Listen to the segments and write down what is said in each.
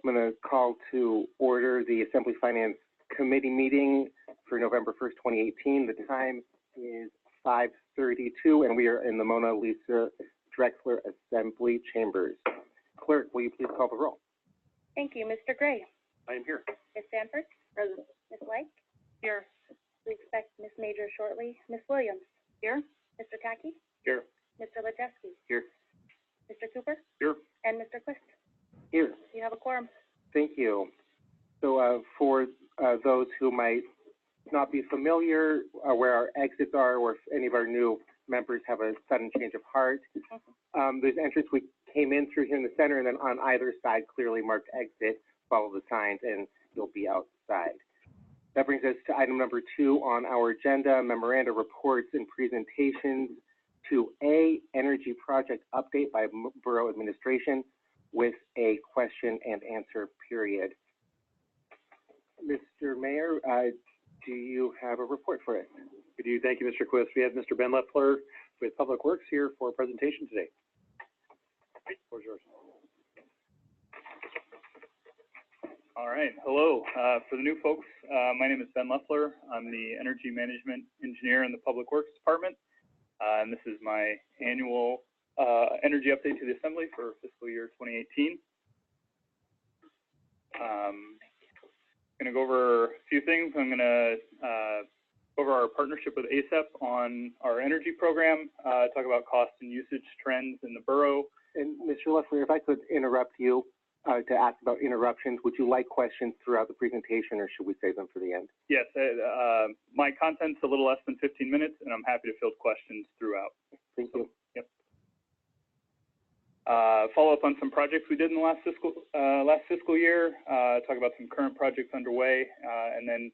I'm going to call to order the Assembly Finance Committee meeting for November 1st, 2018. The time is 5:32, and we are in the Mona Lisa Drexler Assembly Chambers. Clerk, will you please call the roll? Thank you. Mr. Gray? I am here. Ms. Sanford? Present. Ms. White? Here. We expect Ms. Major shortly. Ms. Williams? Here. Mr. Tacky? Here. Mr. Lecheski? Here. Mr. Cooper? Here. And Mr. Quist? Here. You have a quorum. Thank you. So for those who might not be familiar where our exits are, or if any of our new members have a sudden change of heart, there's entrance we came in through here in the center, and then on either side, clearly marked exit, follow the signs, and you'll be outside. That brings us to item number 2 on our agenda, memoranda, reports, and presentations. 2A, energy project update by Borough Administration with a question and answer period. Mr. Mayor, do you have a report for us? We do. Thank you, Mr. Quist. We have Mr. Ben Loeffler with Public Works here for a presentation today. The floor is yours. All right. Hello. For the new folks, my name is Ben Loeffler. I'm the Energy Management Engineer in the Public Works Department. And this is my annual energy update to the Assembly for fiscal year 2018. I'm going to go over a few things. I'm going to go over our partnership with ASEP on our energy program, talk about cost and usage trends in the borough. And Mr. Loeffler, if I could interrupt you to ask about interruptions, would you like questions throughout the presentation, or should we save them for the end? Yes, my content's a little less than 15 minutes, and I'm happy to field questions throughout. Thank you. Yep. Follow up on some projects we did in the last fiscal year, talk about some current projects underway, and then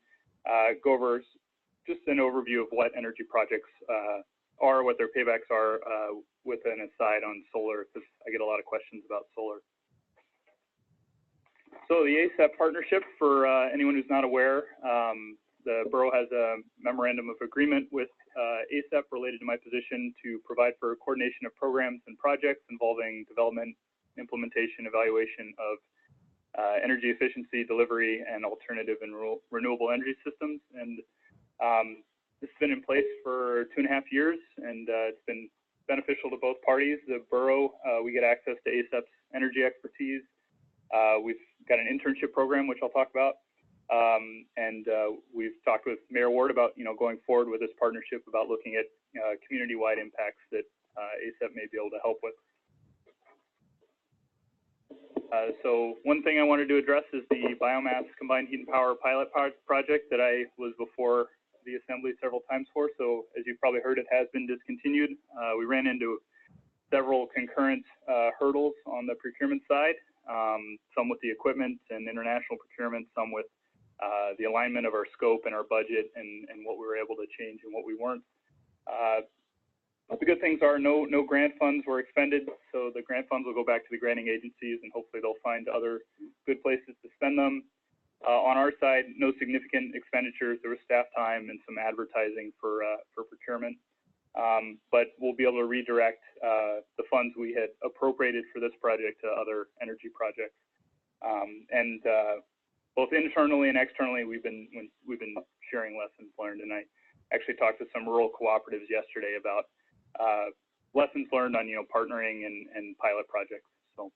go over just an overview of what energy projects are, what their paybacks are, with an aside on solar, because I get a lot of questions about solar. So the ASEP partnership, for anyone who's not aware, the borough has a memorandum of agreement with ASEP related to my position to provide for coordination of programs and projects involving development, implementation, evaluation of energy efficiency, delivery, and alternative and renewable energy systems. And this has been in place for 2.5 years, and it's been beneficial to both parties. The borough, we get access to ASEP's energy expertise. We've got an internship program, which I'll talk about. And we've talked with Mayor Ward about, going forward with this partnership, about looking at community-wide impacts that ASEP may be able to help with. So one thing I wanted to address is the Biomass Combined Heat and Power pilot project that I was before the Assembly several times for. So as you've probably heard, it has been discontinued. We ran into several concurrent hurdles on the procurement side, some with the equipment and international procurement, some with the alignment of our scope and our budget and what we were able to change and what we weren't. But the good things are no grant funds were expended, so the grant funds will go back to the granting agencies, and hopefully they'll find other good places to spend them. On our side, no significant expenditures. There was staff time and some advertising for procurement, but we'll be able to redirect the funds we had appropriated for this project to other energy projects. And both internally and externally, we've been sharing lessons learned, and I actually talked to some rural cooperatives yesterday about lessons learned on partnering and pilot projects. So.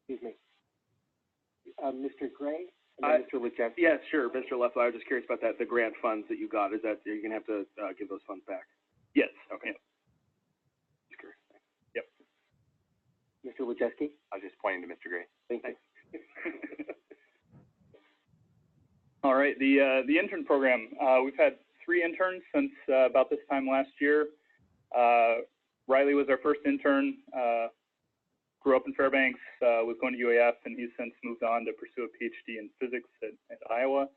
Excuse me, Mr. Gray, and Mr. Lecheski. Yes, sure, Mr. Loeffler. I was just curious about that. The grant funds that you got, is that you're going to have to give those funds back? Yes. Okay. Yep. Just curious. Yep. Mr. Lecheski. I was just pointing to Mr. Gray. Thank you. All right, the intern program. We've had 3 interns since about this time last year. Riley was our first intern, grew up in Fairbanks, was going to UAF, and he's since moved on to pursue a PhD in physics at Iowa.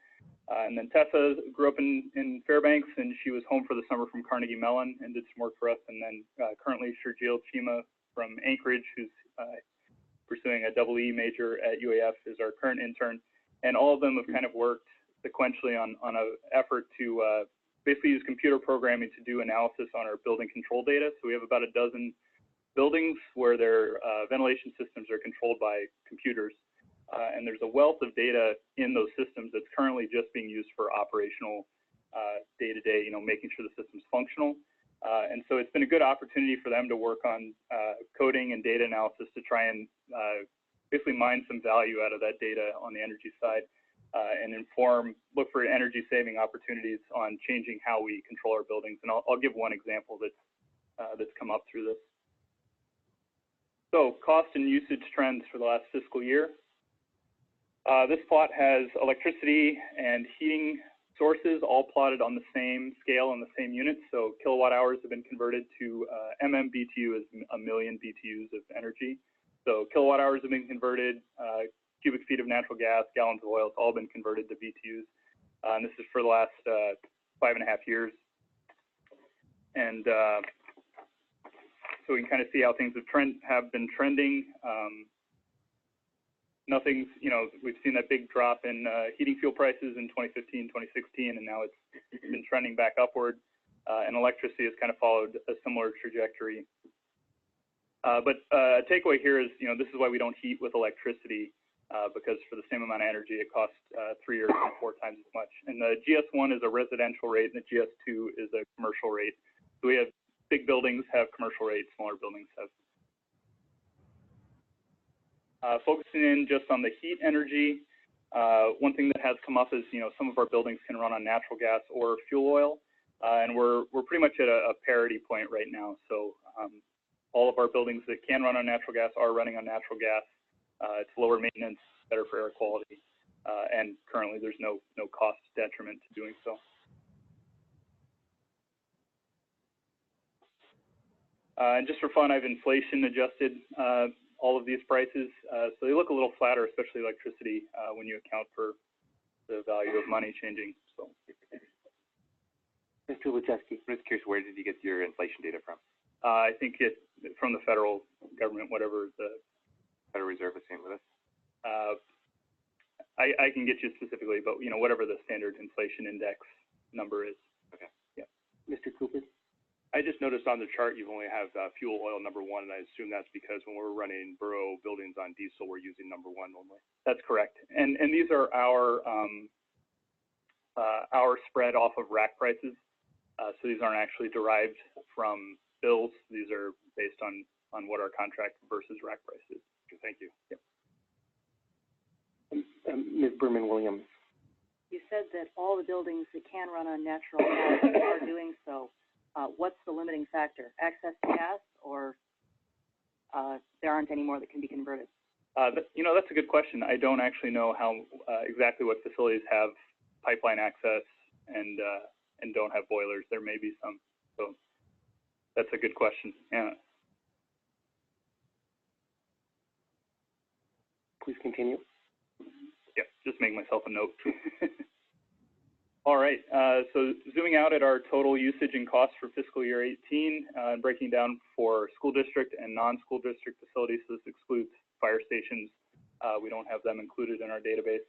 And then Tessa grew up in Fairbanks, and she was home for the summer from Carnegie Mellon and did some work for us. And then currently Sergio Chima from Anchorage, who's pursuing a EE major at UAF, is our current intern. And all of them have kind of worked sequentially on an effort to basically use computer programming to do analysis on our building control data. So we have about a dozen buildings where their ventilation systems are controlled by computers. And there's a wealth of data in those systems that's currently just being used for operational day-to-day, making sure the system's functional. And so it's been a good opportunity for them to work on coding and data analysis to try and basically mine some value out of that data on the energy side and look for energy saving opportunities on changing how we control our buildings. And I'll give one example that's come up through this. So cost and usage trends for the last fiscal year. This plot has electricity and heating sources all plotted on the same scale and the same units. So kilowatt hours have been converted to MMBTU is a million BTUs of energy. So kilowatt hours have been converted, cubic feet of natural gas, gallons of oil, it's all been converted to BTUs. And this is for the last 5.5 years. And so we can kind of see how things have been trending. Nothing's, we've seen that big drop in heating fuel prices in 2015, 2016, and now it's been trending back upward. And electricity has kind of followed a similar trajectory. But a takeaway here is, this is why we don't heat with electricity, because for the same amount of energy, it costs 3 or 4 times as much. And the GS1 is a residential rate, and the GS2 is a commercial rate. So we have big buildings have commercial rates, smaller buildings have. Focusing in just on the heat energy, one thing that has come up is, some of our buildings can run on natural gas or fuel oil, and we're pretty much at a parity point right now. So all of our buildings that can run on natural gas are running on natural gas. It's lower maintenance, better for air quality, and currently there's no cost detriment to doing so. And just for fun, I've inflation adjusted all of these prices, so they look a little flatter, especially electricity, when you account for the value of money changing. So, Mr. Lucheski. I'm just curious, where did you get your inflation data from? I think from the federal government, whatever the Federal Reserve is saying with us. I can get you specifically, but whatever the standard inflation index number is. Okay. Yeah. Mr. Cooper. I just noticed on the chart you only have fuel oil number 1, and I assume that's because when we're running borough buildings on diesel, we're using number 1 only. That's correct. And these are our spread off of rack prices. So these aren't actually derived from bills. These are based on what our contract versus rack price is. Okay, thank you. Yep. Ms. Berman-Williams. You said that all the buildings that can run on natural gas are doing so. What's the limiting factor? Access to gas, or there aren't any more that can be converted? That's a good question. I don't actually know how exactly what facilities have pipeline access and don't have boilers. There may be some. So that's a good question. Yeah. Please continue. Yeah, just make myself a note. All right, so zooming out at our total usage and costs for fiscal year 18, and breaking down for school district and non-school district facilities, so this excludes fire stations. We don't have them included in our database.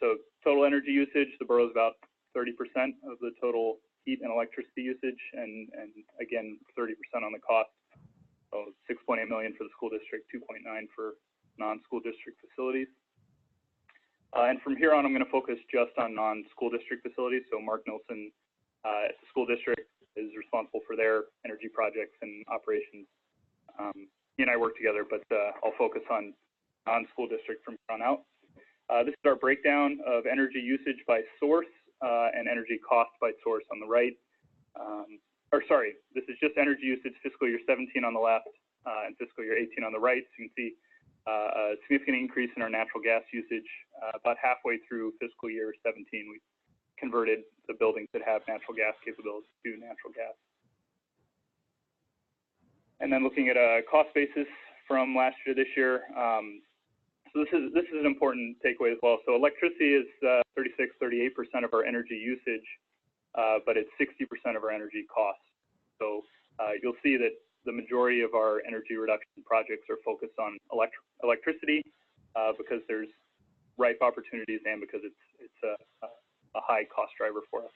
So total energy usage, the borough is about 30% of the total heat and electricity usage, and again, 30% on the cost. So 6.8 million for the school district, 2.9 for non-school district facilities. And from here on, I'm going to focus just on non-school district facilities. So Mark Nilsson at the school district is responsible for their energy projects and operations. He and I work together, but I'll focus on non-school district from here on out. This is our breakdown of energy usage by source and energy cost by source on the right. This is just energy usage fiscal year 17 on the left and fiscal year 18 on the right. So you can see a significant increase in our natural gas usage. About halfway through fiscal year 17, we converted the buildings that have natural gas capabilities to natural gas. And then looking at a cost basis from last year to this year. So this is an important takeaway as well. So electricity is 38% of our energy usage, but it's 60% of our energy costs. So you'll see that the majority of our energy reduction projects are focused on electricity because there's ripe opportunities and because it's a high cost driver for us.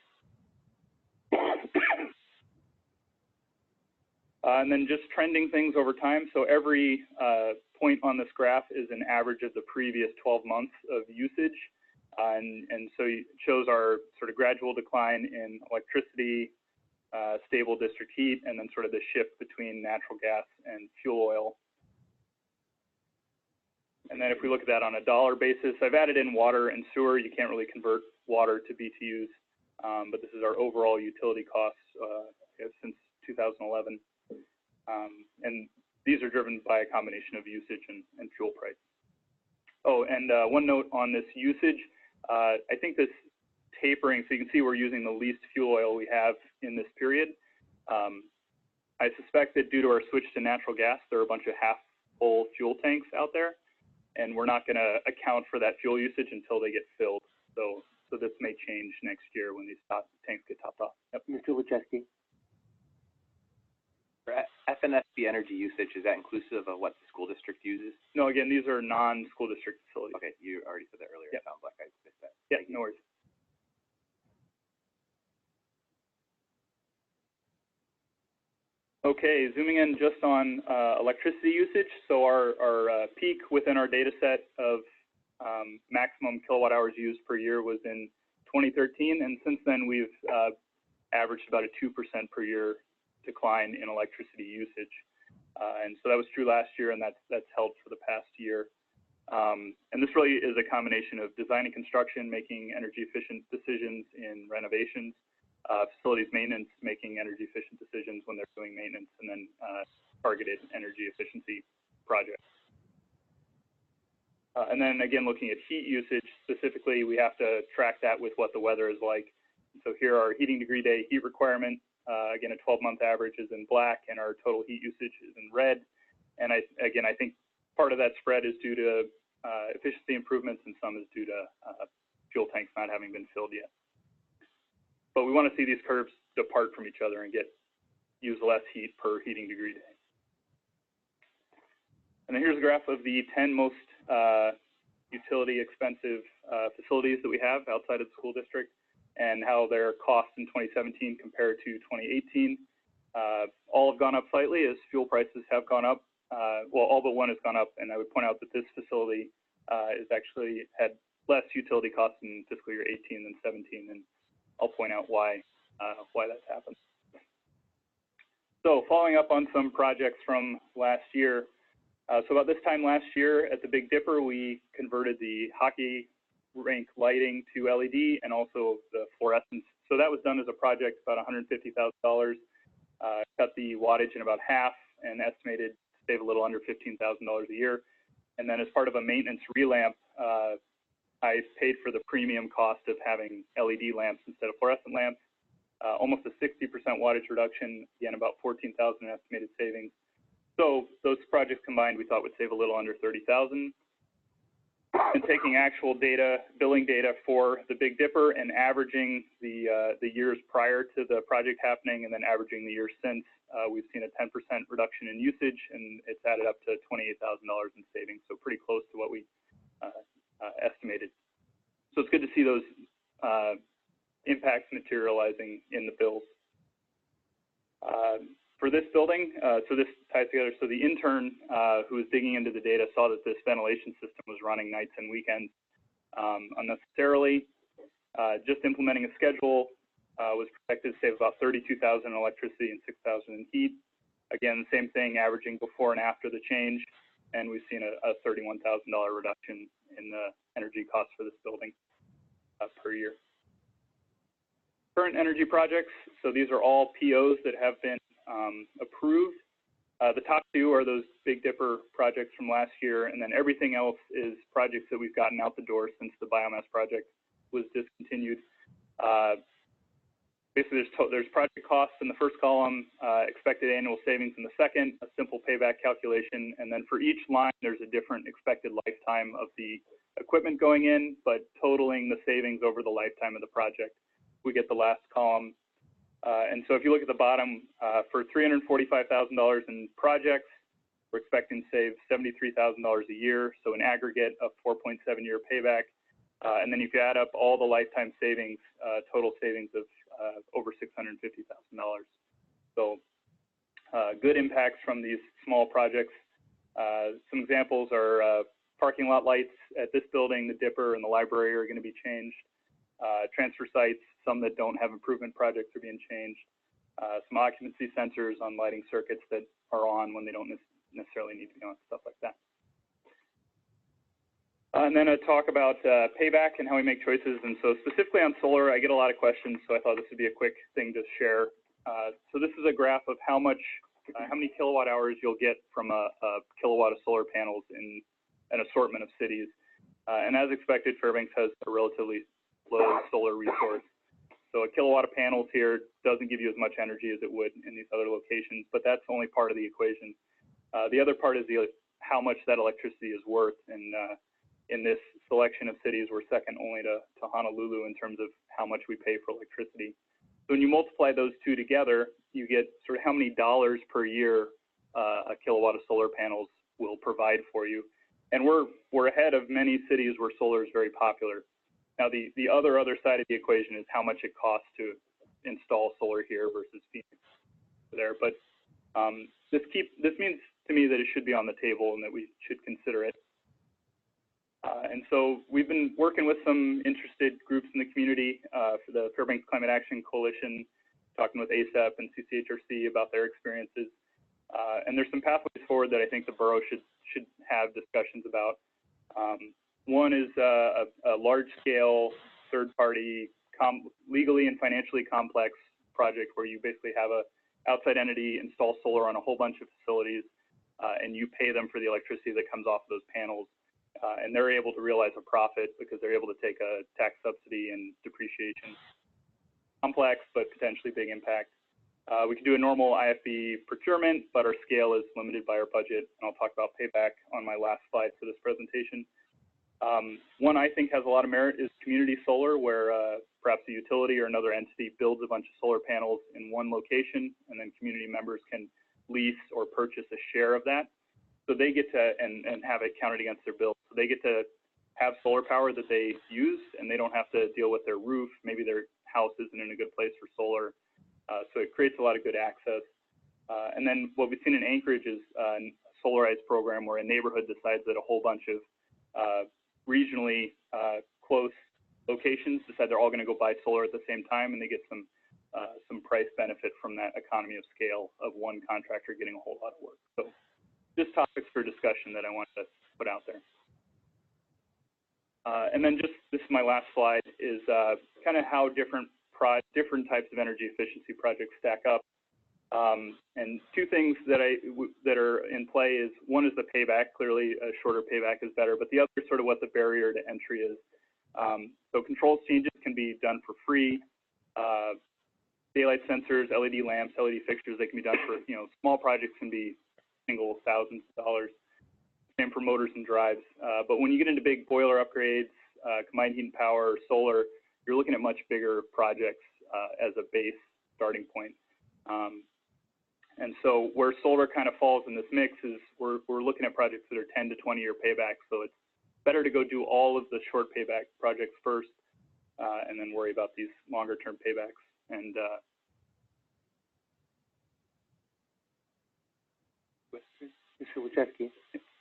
And then just trending things over time. So every point on this graph is an average of the previous 12 months of usage. And so it shows our sort of gradual decline in electricity, stable district heat, and then sort of the shift between natural gas and fuel oil. And then if we look at that on a dollar basis, I've added in water and sewer. You can't really convert water to BTUs, but this is our overall utility costs since 2011. And these are driven by a combination of usage and fuel price. Oh, and one note on this usage, I think this tapering, so you can see we're using the least fuel oil we have in this period. I suspect that due to our switch to natural gas, there are a bunch of half-full fuel tanks out there, and we're not going to account for that fuel usage until they get filled. So this may change next year when these tanks get topped off. Yep. Mr. Wojcicki. For FNSB energy usage, is that inclusive of what the school district uses? No, again, these are non-school district facilities. Okay, you already said that earlier. Yep. It sounds like I missed that. Yeah, no worries. Okay, zooming in just on electricity usage. So our peak within our data set of maximum kilowatt hours used per year was in 2013, and since then we've averaged about a 2% per year decline in electricity usage. And so that was true last year, and that's held for the past year. And this really is a combination of design and construction, making energy efficient decisions in renovations, facilities maintenance, making energy efficient decisions when they're doing maintenance, and then targeted energy efficiency projects. And then again, looking at heat usage specifically, we have to track that with what the weather is like. So here our heating degree day heat requirement, again, a 12-month average is in black, and our total heat usage is in red. And I think part of that spread is due to efficiency improvements, and some is due to fuel tanks not having been filled yet. But we want to see these curves depart from each other and use less heat per heating degree day. And then here's a graph of the 10 most utility expensive facilities that we have outside of the school district, and how their costs in 2017 compared to 2018. All have gone up slightly as fuel prices have gone up. Well, all but one has gone up, and I would point out that this facility is actually had less utility costs in fiscal year 18 than 17, and I'll point out why that's happened. So following up on some projects from last year, so about this time last year at the Big Dipper, we converted the hockey rink lighting to LED and also the fluorescence. So that was done as a project, about $150,000, cut the wattage in about half and estimated to save a little under $15,000 a year. And then as part of a maintenance relamp, I paid for the premium cost of having LED lamps instead of fluorescent lamps. Almost a 60% wattage reduction, again, about $14,000 estimated savings. So those projects combined, we thought would save a little under $30,000. And taking actual data, billing data for the Big Dipper and averaging the years prior to the project happening and then averaging the years since, we've seen a 10% reduction in usage, and it's added up to $28,000 in savings, so pretty close to what we estimated. So it's good to see those impacts materializing in the bills. For this building, so this ties together, so the intern who was digging into the data saw that this ventilation system was running nights and weekends unnecessarily. Just implementing a schedule was projected to save about $32,000 in electricity and $6,000 in heat. Again, same thing, averaging before and after the change, and we've seen a $31,000 reduction in the energy costs for this building per year. Current energy projects, so these are all POs that have been approved. The top two are those Big Dipper projects from last year, and then everything else is projects that we've gotten out the door since the biomass project was discontinued. Basically, there's project costs in the first column, expected annual savings in the second, a simple payback calculation, and then for each line, there's a different expected lifetime of the equipment going in, but totaling the savings over the lifetime of the project. We get the last column. And so if you look at the bottom, for $345,000 in projects, we're expecting to save $73,000 a year, so an aggregate of 4.7-year payback. And then if you add up all the lifetime savings, total savings of over $650,000. So good impacts from these small projects. Some examples are parking lot lights at this building, the Dipper and the library are going to be changed. Transfer sites, some that don't have improvement projects are being changed. Some occupancy sensors on lighting circuits that are on when they don't necessarily need to be on, stuff like that. And then a talk about payback and how we make choices. And so specifically on solar, I get a lot of questions, so I thought this would be a quick thing to share. So this is a graph of how many kilowatt hours you'll get from a kilowatt of solar panels in an assortment of cities. And as expected, Fairbanks has a relatively low solar resource. So a kilowatt of panels here doesn't give you as much energy as it would in these other locations, but that's only part of the equation. The other part is how much that electricity is worth. And in this selection of cities, we're second only to Honolulu in terms of how much we pay for electricity. So when you multiply those two together, you get sort of how many dollars per year a kilowatt of solar panels will provide for you. And we're ahead of many cities where solar is very popular. Now, the other side of the equation is how much it costs to install solar here versus Phoenix there. But this means to me that it should be on the table and that we should consider it. And so we've been working with some interested groups in the community for the Fairbanks Climate Action Coalition, talking with ASAP and CCHRC about their experiences. And there's some pathways forward that I think the borough should have discussions about. One is a large-scale, third-party, legally and financially complex project where you basically have a outside entity install solar on a whole bunch of facilities, and you pay them for the electricity that comes off of those panels. And they're able to realize a profit because they're able to take a tax subsidy and depreciation. Complex, but potentially big impact. We can do a normal IFB procurement, but our scale is limited by our budget, and I'll talk about payback on my last slide for this presentation. One I think has a lot of merit is community solar, where perhaps a utility or another entity builds a bunch of solar panels in one location, and then community members can lease or purchase a share of that. So they get to, and have it counted against their bill. So they get to have solar power that they use, and they don't have to deal with their roof. Maybe their house isn't in a good place for solar. So it creates a lot of good access. And then what we've seen in Anchorage is a solarized program where a neighborhood decides that a whole bunch of regionally close locations decide they're all going to go buy solar at the same time, and they get some price benefit from that economy of scale of one contractor getting a whole lot of work. So just topics for discussion that I wanted to put out there. And then just, this is my last slide, is kind of how different types of energy efficiency projects stack up. And two things that are in play is, one is the payback. Clearly, a shorter payback is better, but the other is sort of what the barrier to entry is. So controls changes can be done for free. Daylight sensors, LED lamps, LED fixtures, they can be done for, small projects can be single thousands of dollars. Same for motors and drives. But when you get into big boiler upgrades, combined heat and power, solar, you're looking at much bigger projects as a base starting point. And so where solar kind of falls in this mix is we're looking at projects that are 10 to 20 year payback. So it's better to go do all of the short payback projects first, and then worry about these longer term paybacks. And Mr. Wojcicki.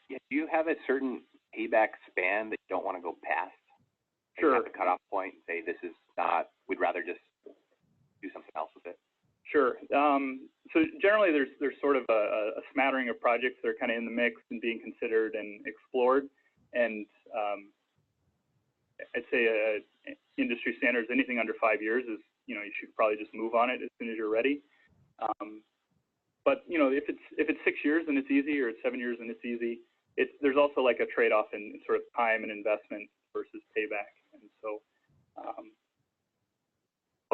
Yeah, do you have a certain payback span that you don't want to go past? Sure. You have a cutoff point and say, this is not, we'd rather just do something else with it. Sure. So generally, there's sort of a smattering of projects that are kind of in the mix and being considered and explored. And I'd say industry standards, anything under 5 years is, you should probably just move on it as soon as you're ready. But if it's 6 years and it's easy, or it's 7 years and it's easy, there's also like a trade-off in sort of time and investment versus payback. And so,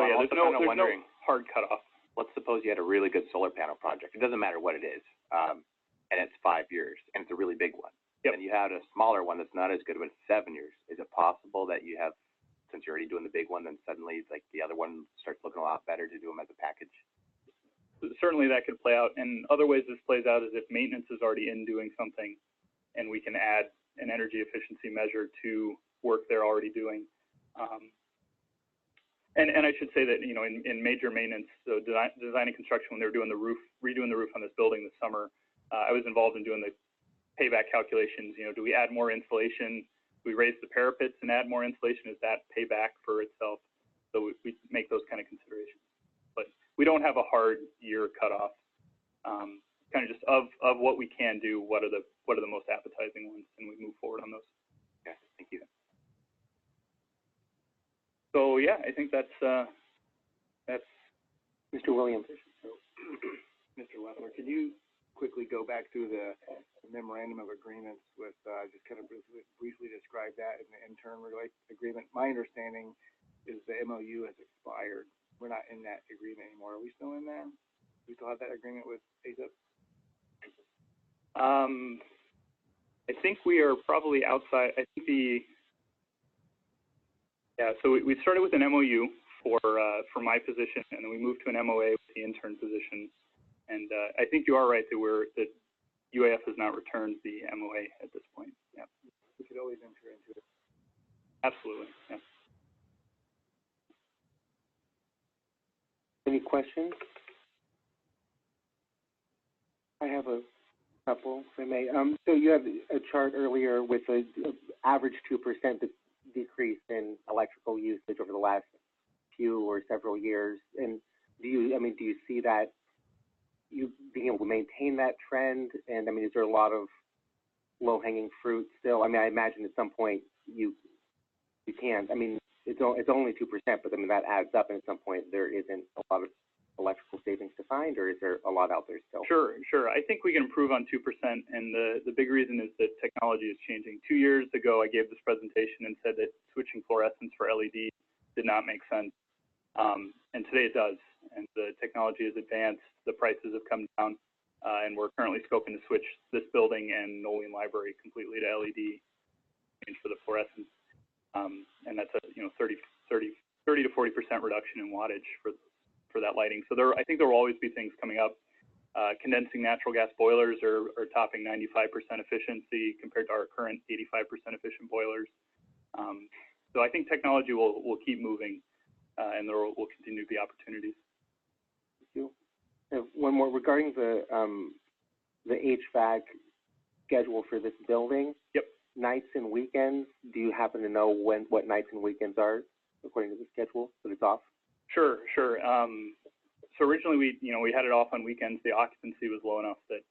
yeah, there's no hard cutoff. Let's suppose you had a really good solar panel project. It doesn't matter what it is, and it's 5 years, and it's a really big one. Yep. And you had a smaller one that's not as good, but it's 7 years. Is it possible that you have, since you're already doing the big one, then suddenly like the other one starts looking a lot better to do them as a package? Certainly that could play out. And other ways this plays out is if maintenance is already in doing something, and we can add an energy efficiency measure to work they're already doing. And I should say that, you know, in major maintenance, so design and construction, when they were doing the roof, redoing the roof on this building this summer, I was involved in doing the payback calculations. You know, do we add more insulation? Do we raise the parapets and add more insulation? Is that payback for itself? So we make those kind of considerations. But we don't have a hard year cutoff. Kind of just of what we can do, what are the most appetizing ones, and we move forward on those. Okay, thank you. So yeah, I think that's Mr. Williams. So, Mr. Loeffler, can you quickly go back through the memorandum of agreements with, just kind of briefly describe that in the intern agreement? My understanding is the MOU has expired. We're not in that agreement anymore. Are we still in that? We still have that agreement with ASAP? I think we are probably outside. I think so we started with an MOU for my position, and then we moved to an MOA with the intern position. And I think you are right that UAF has not returned the MOA at this point. Yeah. We could always enter into it. Absolutely. Yeah. Any questions? I have a couple, if I may. So you have a chart earlier with a average 2% decrease in electrical usage over the last few or several years. And do you see that you being able to maintain that trend? And I mean, is there a lot of low-hanging fruit still? I mean, I imagine at some point you can't. I mean, it's only 2%, but I mean that adds up, and at some point there isn't a lot of electrical savings to find, or is there a lot out there still? Sure. I think we can improve on 2%, and the big reason is that technology is changing. 2 years ago, I gave this presentation and said that switching fluorescence for LED did not make sense, and today it does. And the technology has advanced, the prices have come down, and we're currently scoping to switch this building and Nolian Library completely to LED for the fluorescence, and that's a 30 to 40% reduction in wattage for that lighting. So I think there will always be things coming up. Condensing natural gas boilers are topping 95% efficiency compared to our current 85% efficient boilers. So I think technology will keep moving, and there will continue to be opportunities. Thank you. One more regarding the HVAC schedule for this building. Yep. Nights and weekends. Do you happen to know what nights and weekends are according to the schedule that it's off? Sure. So originally we had it off on weekends. The occupancy was low enough that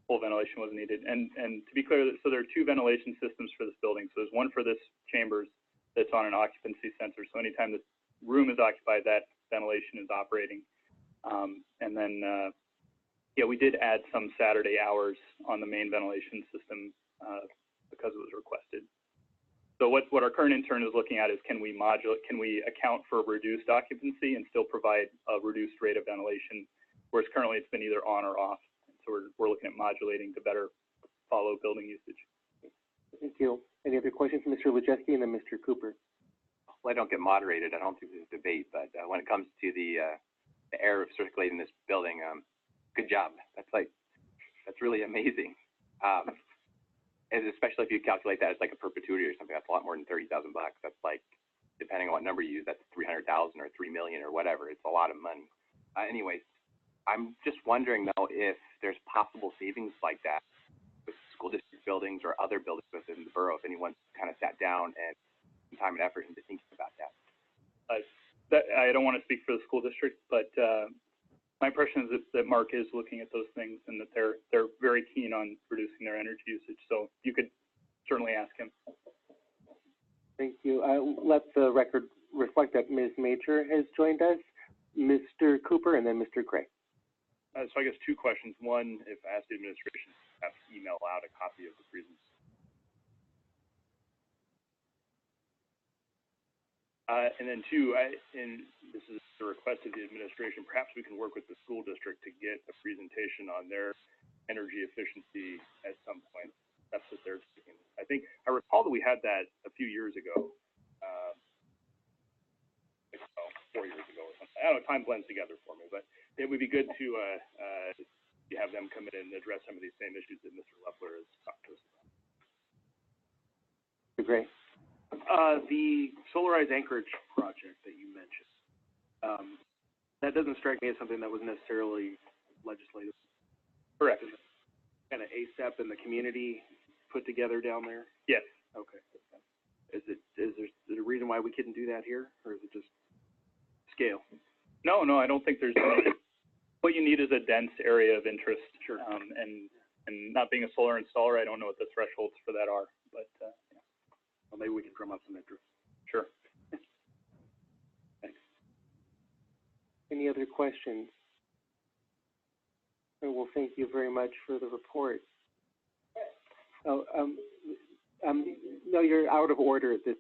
full ventilation wasn't needed. And to be clear, so there are two ventilation systems for this building. So there's one for this chambers that's on an occupancy sensor. So anytime the room is occupied, that ventilation is operating. And then we did add some Saturday hours on the main ventilation system because it was requested. So what our current intern is looking at is can we account for reduced occupancy and still provide a reduced rate of ventilation, whereas currently it's been either on or off. So we're looking at modulating to better follow building usage. Thank you. Any other questions from Mr. Lejeski and then Mr. Cooper? Well, I don't get moderated. I don't think there's a debate, but when it comes to the air circulating this building, good job. That's really amazing. And especially if you calculate that as like a perpetuity or something, that's a lot more than $30,000. That's like, depending on what number you use, that's 300,000 or 3 million or whatever. It's a lot of money. Anyways, I'm just wondering though if there's possible savings like that with school district buildings or other buildings within the borough. If anyone's kind of sat down and some time and effort into thinking about that. I don't want to speak for the school district, but my impression is that Mark is looking at those things and that they're very keen on reducing their energy usage. So you could certainly ask him. Thank you. Let the record reflect that Ms. Major has joined us, Mr. Cooper, and then Mr. Gray. So I guess two questions. One, if I ask the administration to perhaps email out a copy of the presentation. And then two, and this is the request of the administration, perhaps we can work with the school district to get a presentation on their energy efficiency at some point. That's what they're thinking. I think, I recall that we had that a few years ago, 4 years ago or something. I don't know, time blends together for me, but it would be good to have them come in and address some of these same issues that Mr. Loeffler has talked to us about. Mr. Gray. The Solarize Anchorage project that you mentioned, that doesn't strike me as something that was necessarily legislative. Correct. Kind of ASAP in the community put together down there? Yes. Okay. Is there a reason why we couldn't do that here, or is it just scale? No, I don't think there's any. What you need is a dense area of interest. Sure. And not being a solar installer, I don't know what the thresholds for that are, but, yeah. Well, maybe we can drum up some interest. Sure. Thanks. Any other questions? Well, thank you very much for the report. Oh, no, you're out of order at this